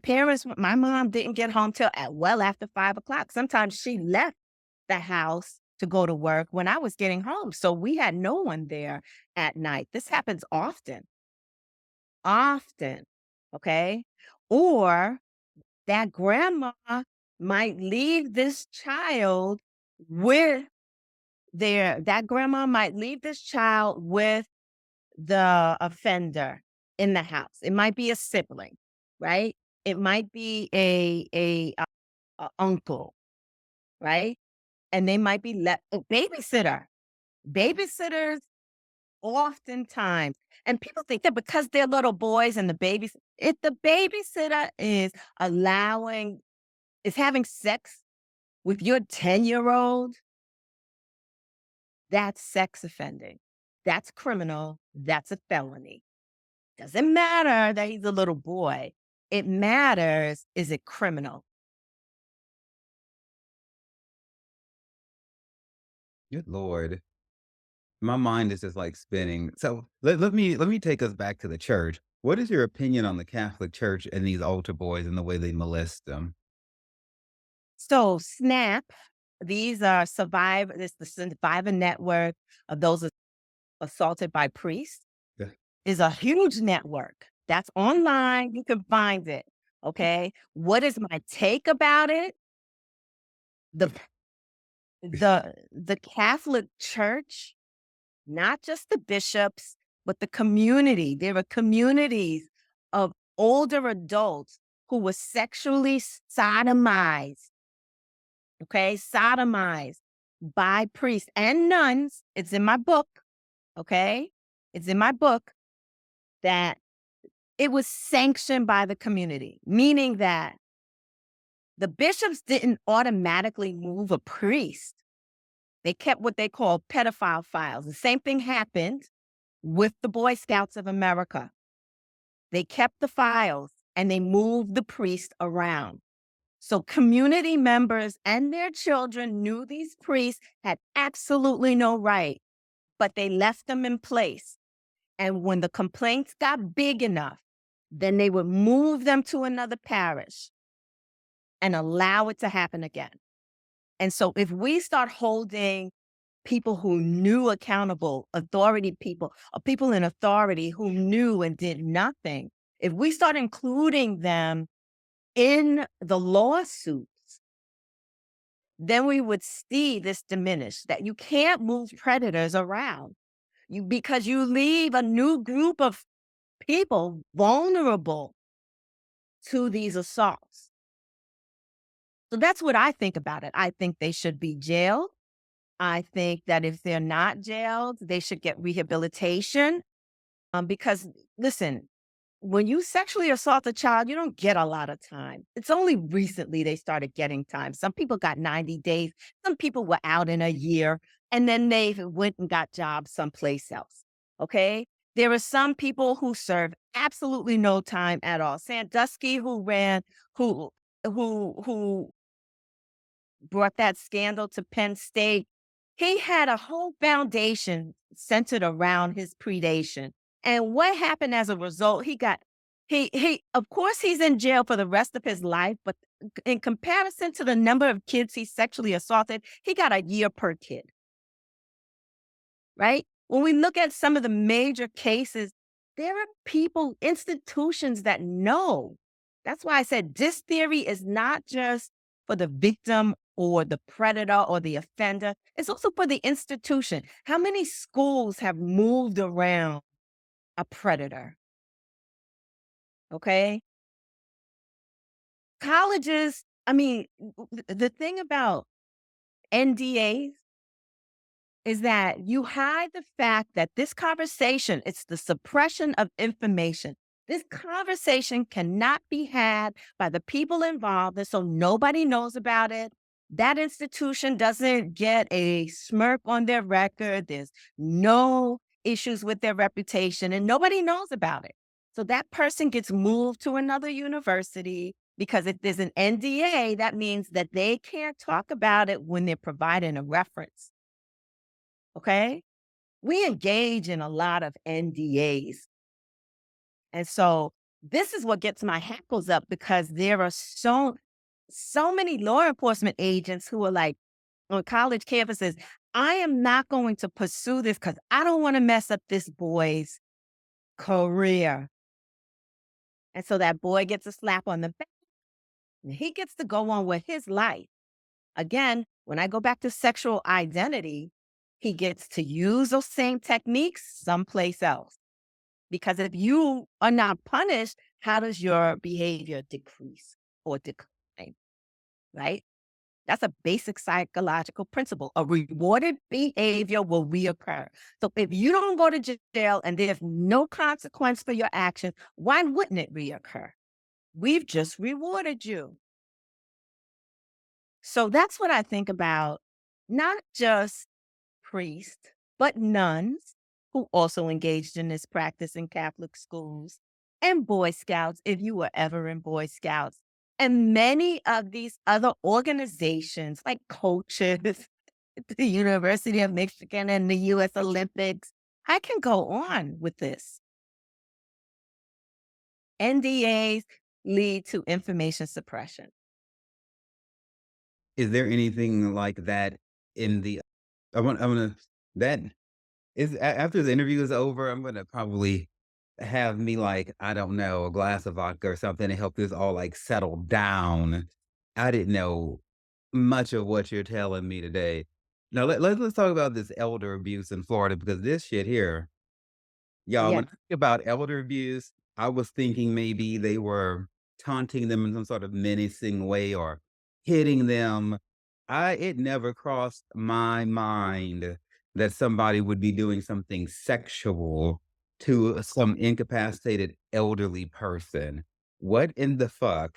mom didn't get home till at well after 5 o'clock. Sometimes she left the house to go to work when I was getting home. So we had no one there at night. This happens often, often. Okay. Or that grandma might leave this child with that grandma might leave this child with the offender in the house. It might be a sibling, right? It might be a uncle, right? And they might be left a babysitter. Babysitters oftentimes, and people think that because they're little boys and the babies, if the babysitter is allowing is having sex with your 10-year-old, that's sex offending. That's criminal. That's a felony. Doesn't matter that he's a little boy. It matters, is it criminal? good lord. My mind is just, like, spinning. So, let me take us back to the church. What is your opinion on the Catholic Church and these altar boys and the way they molest them? So SNAP, these are this the survivor network of those assaulted by priests Yeah. is a huge network. That's online. You can find it. Okay. What is my take about it? The the Catholic Church, not just the bishops, but the community. There are communities of older adults who were sexually sodomized, okay, sodomized by priests and nuns. It's in my book, okay? It's in my book that it was sanctioned by the community, meaning that the bishops didn't automatically move a priest. They kept what they call pedophile files. The same thing happened with the Boy Scouts of America. They kept the files and they moved the priest around. So community members and their children knew these priests had absolutely no right, but they left them in place. And when the complaints got big enough, then they would move them to another parish and allow it to happen again. And so if we start holding people who knew accountable, authority people, or people in authority who knew and did nothing, if we start including them in the lawsuits, then we would see this diminish that you can't move predators around because you leave a new group of people vulnerable to these assaults. So that's what I think about it. I think they should be jailed. I think that if they're not jailed, they should get rehabilitation. Because listen, when you sexually assault a child, you don't get a lot of time. It's only recently they started getting time. Some people got 90 days, some people were out in a year, and then they went and got jobs someplace else. Okay. There are some people who serve absolutely no time at all. Sandusky, who who brought that scandal to Penn State, he had a whole foundation centered around his predation. And what happened as a result, he of course he's in jail for the rest of his life, but in comparison to the number of kids he sexually assaulted, he got a year per kid, right? When we look at some of the major cases, there are people, institutions that know. That's why I said this theory is not just for the victim or the predator or the offender, it's also for the institution. How many schools have moved around a predator? Okay. Colleges, I mean, the thing about NDAs is that you hide the fact that this conversation, it's the suppression of information. This conversation cannot be had by the people involved, and so nobody knows about it. That institution doesn't get a smirk on their record. There's no issues with their reputation, and nobody knows about it. So that person gets moved to another university because if there's an NDA, that means that they can't talk about it when they're providing a reference. Okay. We engage in a lot of NDAs. And so this is what gets my hackles up because there are so many law enforcement agents who are like on college campuses, I am not going to pursue this because I don't want to mess up this boy's career. And so that boy gets a slap on the back and he gets to go on with his life. Again, when I go back to sexual identity, he gets to use those same techniques someplace else. Because if you are not punished, how does your behavior decrease or decline? Right? That's a basic psychological principle. A rewarded behavior will reoccur. So if you don't go to jail and there's no consequence for your action, why wouldn't it reoccur? We've just rewarded you. So that's what I think about not just priests, but nuns who also engaged in this practice in Catholic schools and Boy Scouts, if you were ever in Boy Scouts, and many of these other organizations like coaches, the University of Michigan and the US Olympics. I can go on with this. NDAs lead to information suppression. Is there anything like that in the I'm gonna that is after the interview is over, I'm gonna probably have me like, I don't know, a glass of vodka or something to help this all like settle down. I didn't know much of what you're telling me today. Now let's talk about this elder abuse in Florida because this shit here, y'all, when Yes. I think about elder abuse, I was thinking maybe they were taunting them in some sort of menacing way or hitting them. It never crossed my mind that somebody would be doing something sexual to some incapacitated elderly person. What in the fuck?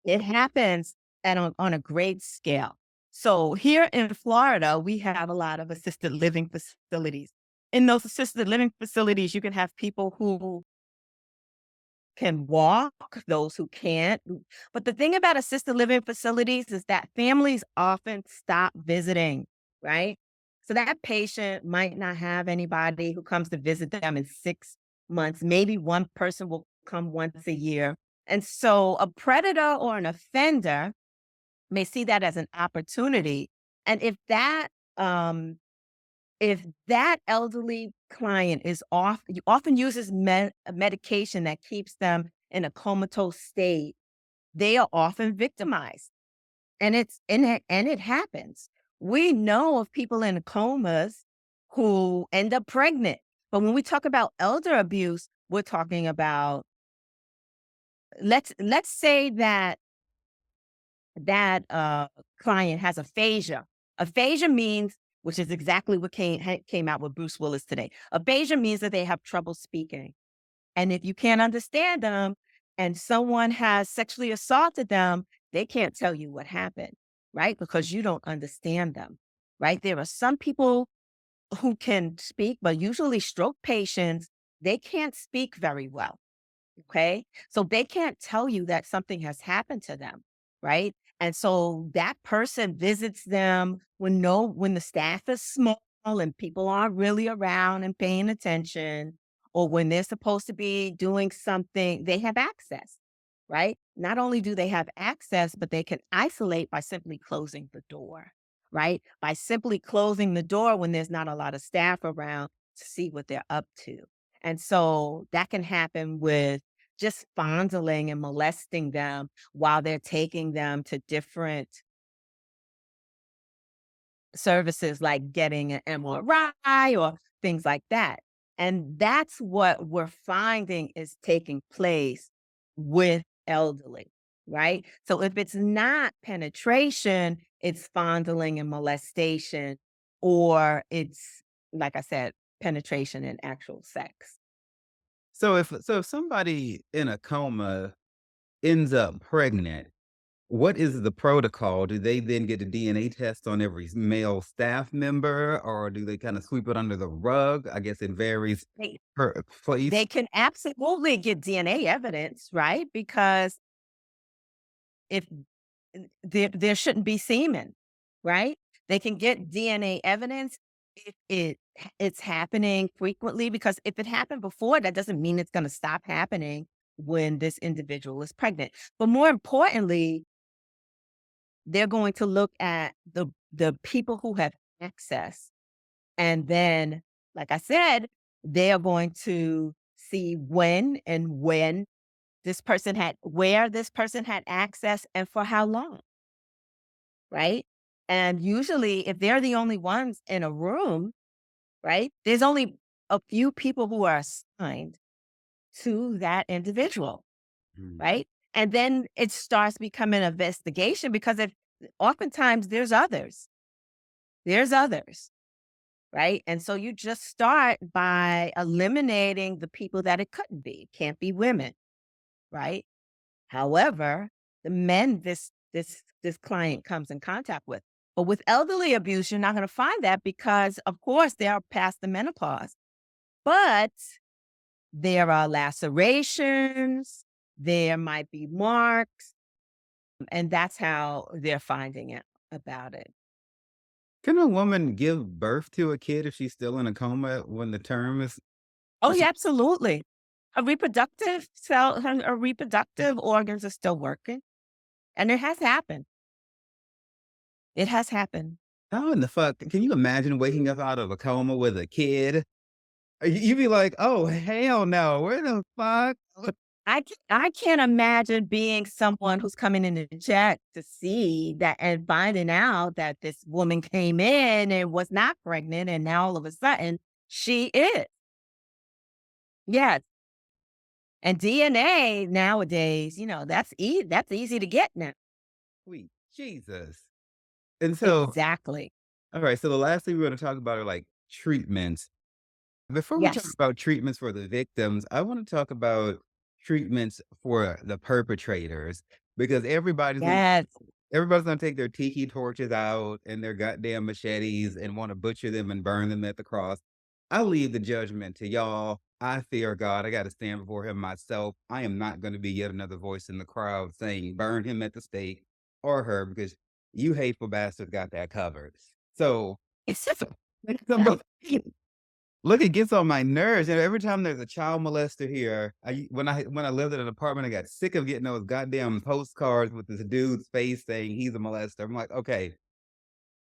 It happens on a great scale. So here in Florida, we have a lot of assisted living facilities. In those assisted living facilities, you can have people who can walk, those who can't. But the thing about assisted living facilities is that families often stop visiting, right? So that patient might not have anybody who comes to visit them in 6 months. Maybe one person will come once a year. And so a predator or an offender may see that as an opportunity. And um, if that elderly client is often uses a medication that keeps them in a comatose state, they are often victimized. And it happens. We know of people in comas who end up pregnant. But when we talk about elder abuse, we're talking about let's say that that client has aphasia. Aphasia means which is exactly what came out with Bruce Willis today. Aphasia means that they have trouble speaking. And if you can't understand them and someone has sexually assaulted them, they can't tell you what happened, right? Because you don't understand them, right? There are some people who can speak, but usually stroke patients, they can't speak very well. Okay. So they can't tell you that something has happened to them. Right. And so that person visits them when the staff is small and people aren't really around and paying attention, or when they're supposed to be doing something, they have access. Right. Not only do they have access, but they can isolate by simply closing the door. Right. By simply closing the door when there's not a lot of staff around to see what they're up to. And so that can happen with just fondling and molesting them while they're taking them to different services like getting an MRI or things like that. And that's what we're finding is taking place with elderly, right? So if it's not penetration, it's fondling and molestation, or it's, like I said, penetration and actual sex. So if somebody in a coma ends up pregnant, what is the protocol? Do they then get a DNA test on every male staff member, or do they kinda sweep it under the rug? I guess it varies They, per place. they can absolutely get DNA evidence, right? Because if there shouldn't be semen, right? They can get DNA evidence if it's happening frequently, because if it happened before, that doesn't mean it's gonna stop happening when this individual is pregnant. But more importantly, they're going to look at the people who have access. And then, like I said, they are going to see when where this person had access and for how long, right? And usually, if they're the only ones in a room, right, there's only a few people who are assigned to that individual, Mm. right? And then it starts becoming an investigation because if oftentimes there's others, right? And so you just start by eliminating the people that it couldn't be. It can't be women, right? However, the men this client comes in contact with. But with elderly abuse, you're not going to find that because of course they are past the menopause. But there are lacerations, there might be marks, and that's how they're finding it about it. Can a woman give birth to a kid if she's still in a coma when the term is Oh or yeah, she absolutely. Her reproductive organs are still working. And it has happened. It has happened. how in the fuck can you imagine waking up out of a coma with a kid? You'd be like, "Oh, hell no. Where the fuck?" I can't imagine being someone who's coming in to check to see that and finding out that this woman came in and was not pregnant, and now all of a sudden she is. Yes. And DNA nowadays, that's easy to get now. Sweet Jesus. And so, Exactly. alright, so the last thing we're gonna talk about are, like, treatments. Before we talk Yes. about treatments for the victims, I wanna talk about treatments for the perpetrators because Yes. everybody's gonna take their tiki torches out and their goddamn machetes and wanna butcher them and burn them at the cross. I leave the judgment to y'all. I fear God. I gotta stand before him myself. I am not gonna be yet another voice in the crowd saying, "Burn him at the stake," or her, because you hateful bastards got that covered. So, It's just look, it gets on my nerves, and every time there's a child molester here, when I lived in an apartment, I got sick of getting those goddamn postcards with this dude's face saying he's a molester. I'm like, "Okay,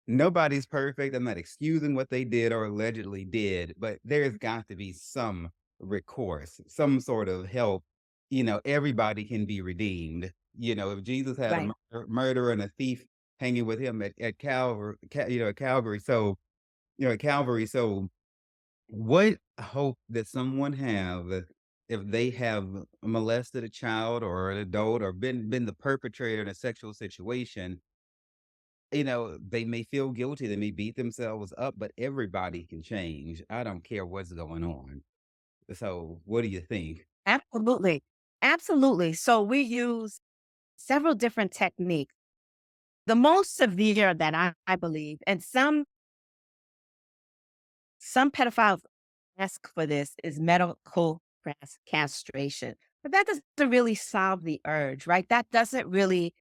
nobody's perfect. I'm not excusing what they did or allegedly did, but there's got to be some recourse, some sort of help. Everybody can be redeemed. If Jesus had a right. murderer and a thief hanging with him at Calvary, at Calvary, so at Calvary, so what hope does someone have if they have molested a child or an adult or been the perpetrator in a sexual situation? they may feel guilty, they may beat themselves up, but everybody can change. I don't care what's going on. So, what do you think? Absolutely. Absolutely. So we use several different techniques. The most severe that I believe, and some pedophiles ask for this, is medical castration. But that doesn't really solve the urge, right? That doesn't really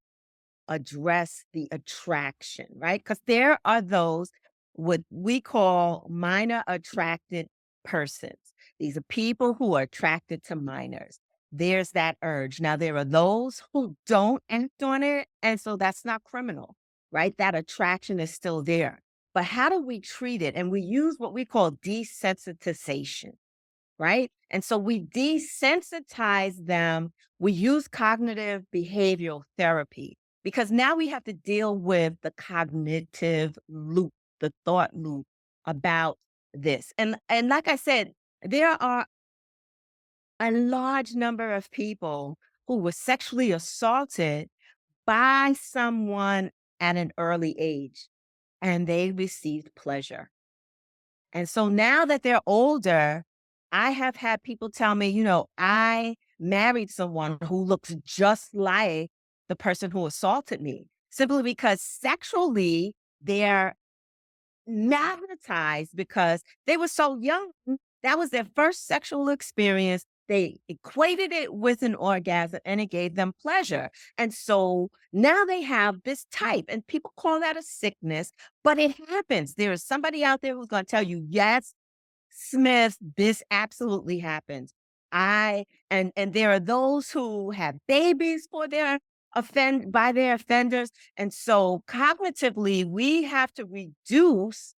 address the attraction, right? Because there are those what we call minor attracted persons. These are people who are attracted to minors. There's that urge. Now, there are those who don't act on it. And so that's not criminal, right? That attraction is still there. But how do we treat it? And we use what we call desensitization, right? And so we desensitize them. We use cognitive behavioral therapy because now we have to deal with the cognitive loop, the thought loop about this. And like I said, there are a large number of people who were sexually assaulted by someone at an early age and they received pleasure. And so now that they're older, I have had people tell me, I married someone who looks just like the person who assaulted me simply because sexually they're magnetized because they were so young. That was their first sexual experience. They equated it with an orgasm and it gave them pleasure. And so now they have this type, and people call that a sickness, but it happens. There is somebody out there who's going to tell you, yes, Smith, this absolutely happens. And there are those who have babies for their by their offenders. And so cognitively, we have to reduce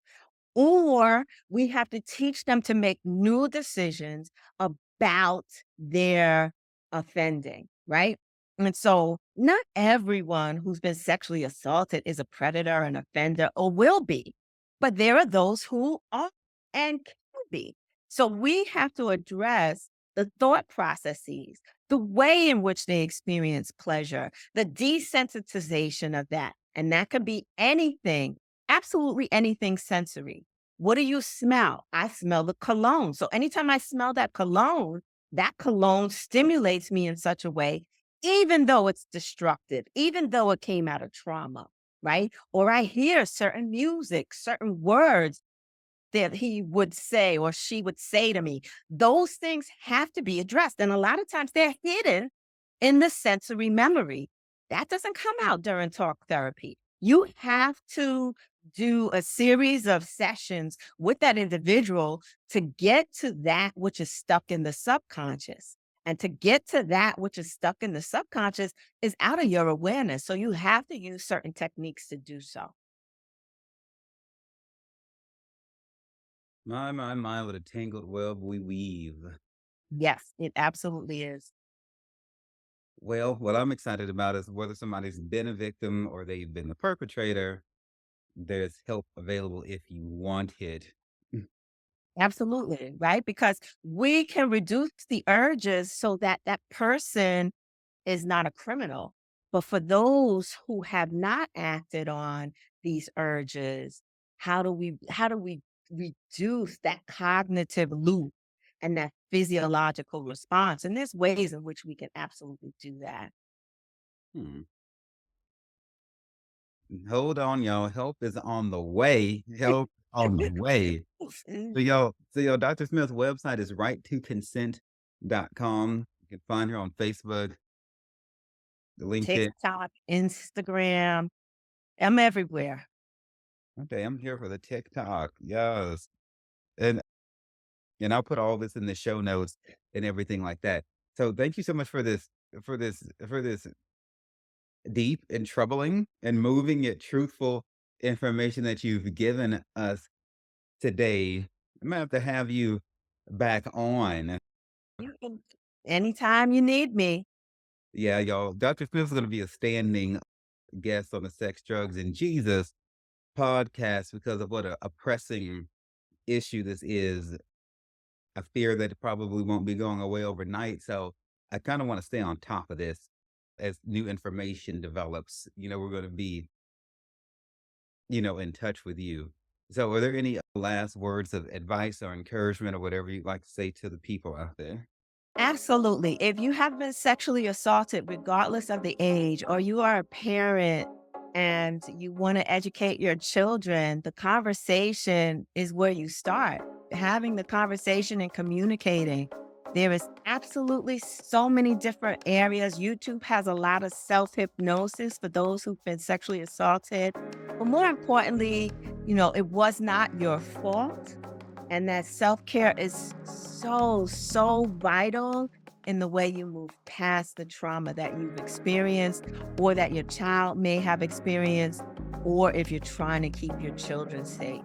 or we have to teach them to make new decisions about their offending, right? And so, not everyone who's been sexually assaulted is a predator, an offender, or will be, but there are those who are and can be. So, we have to address the thought processes, the way in which they experience pleasure, the desensitization of that. And that could be anything, absolutely anything sensory. What do you smell? I smell the cologne. So anytime I smell that cologne stimulates me in such a way, even though it's destructive, even though it came out of trauma, right? Or I hear certain music, certain words that he would say or she would say to me. Those things have to be addressed. And a lot of times they're hidden in the sensory memory. That doesn't come out during talk therapy. You have to do a series of sessions with that individual to get to that which is stuck in the subconscious. And to get to that which is stuck in the subconscious is out of your awareness. So you have to use certain techniques to do so. My, what a tangled web we weave. Yes, it absolutely is. Well, what I'm excited about is whether somebody's been a victim or they've been the perpetrator, there's help available if you want it. Absolutely, right? Because we can reduce the urges so that that person is not a criminal. But for those who have not acted on these urges, how do we reduce that cognitive loop and that physiological response? And there's ways in which we can absolutely do that. Hmm. Hold on, y'all. Help is on the way. Help on the way. Mm. So Dr. Smith's website is right2consent.com. You can find her on Facebook, the LinkedIn. TikTok, Instagram, I'm everywhere. Okay, I'm here for the TikTok. Yes. And and I'll put all this in the show notes and everything like that. So thank you so much for this deep and troubling and moving yet truthful information that you've given us today. I'm gonna have to have you back on. You can anytime you need me. Yeah, y'all. Dr. Smith is gonna be a standing guest on the Sex, Drugs, and Jesus podcast because of what a pressing issue this is. I fear that it probably won't be going away overnight. So I kind of want to stay on top of this as new information develops. We're going to be in touch with you. So are there any last words of advice or encouragement or whatever you'd like to say to the people out there? Absolutely. If you have been sexually assaulted, regardless of the age, or you are a parent and you want to educate your children, the conversation is where you start. Having the conversation and communicating. There is absolutely so many different areas. YouTube has a lot of self hypnosis for those who've been sexually assaulted. But more importantly, it was not your fault. And that self-care is so, so vital in the way you move past the trauma that you've experienced or that your child may have experienced, or if you're trying to keep your children safe.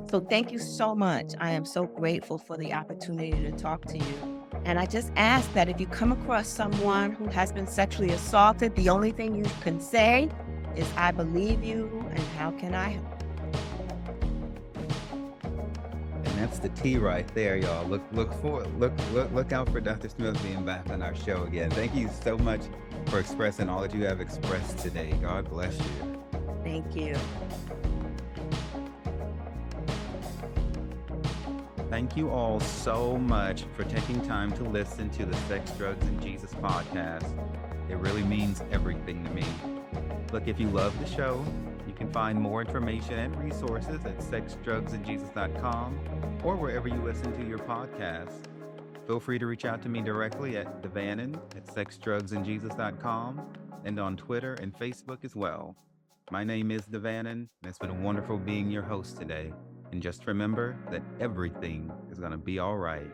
So thank you so much. I am so grateful for the opportunity to talk to you. And I just ask that if you come across someone who has been sexually assaulted, the only thing you can say is, I believe you, and how can I help? And that's the T right there, y'all. Look out for Dr. Smith being back on our show again. Thank you so much for expressing all that you have expressed today. God bless you. Thank you. Thank you all so much for taking time to listen to the Sex, Drugs, and Jesus podcast. It really means everything to me. Look, if you love the show, you can find more information and resources at sexdrugsandjesus.com or wherever you listen to your podcasts. Feel free to reach out to me directly at Devanin at sexdrugsandjesus.com and on Twitter and Facebook as well. My name is Devanin, and it's been wonderful being your host today. And just remember that everything is going to be all right.